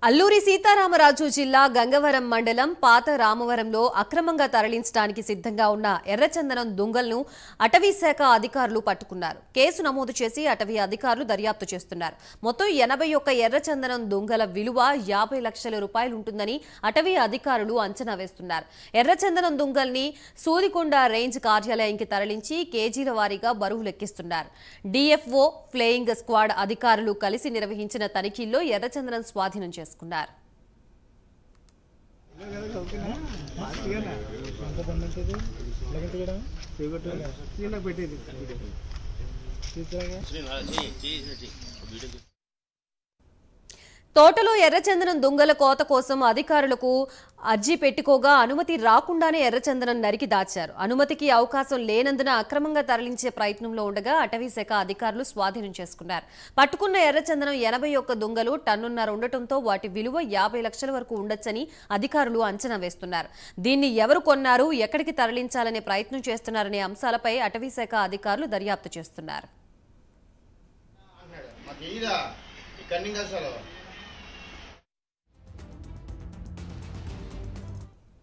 అల్లూరి సీతారామరాజు జిల్లా గంగవరం మండలం పాత రామవరంలో అక్రమంగా తరలించడానికి సిద్ధంగా ఉన్న ఎర్రచందనం దుంగలను అటవీ శాఖ అధికారులు పట్టుకున్నారు. కేసు నమోదు చేసి అటవీ అధికారులు దర్యాప్తు చేస్తున్నారు. మొత్తం 81 ఎర్రచందనం దుంగల విలువ 50 లక్షల రూపాయలు ఉంటుందని అటవీ అధికారులు అంచనా వేస్తున్నారు. ఎర్రచందనం దుంగల్ని సూదికొండ రేంజ్ కార్యాలయానికి తరలించి కేజీల వారీగా బరువు లెక్కిస్తున్నారు. డిఎఫ్ఓ ఫ్లయింగ్ స్క్వాడ్ అధికారులు కలిసి నిర్వహించిన తనిఖీల్లో ఎర్రచందనం స్వాధీనం చేసుకున్నారు. తోటలో ఎర్రచందనం దుంగల కోత కోసం అధికారులకు అర్జీ పెట్టుకోగా అనుమతి రాకుండానే ఎర్రచందనం నరికి దాచారు. అనుమతికి అవకాశం లేనందున అక్రమంగా తరలించే ప్రయత్నంలో ఉండగా అటవీ శాఖ అధికారులు స్వాధీనం చేసుకున్నారు. పట్టుకున్న ఎర్రచందనం 81 దుంగలు టన్నున్నర ఉండటంతో వాటి విలువ 50 లక్షల వరకు ఉండొచ్చని అధికారులు అంచనా వేస్తున్నారు. దీన్ని ఎవరు కొన్నారు, ఎక్కడికి తరలించాలనే ప్రయత్నం చేస్తున్నారనే అంశాలపై అటవీ శాఖ అధికారులు దర్యాప్తు చేస్తున్నారు.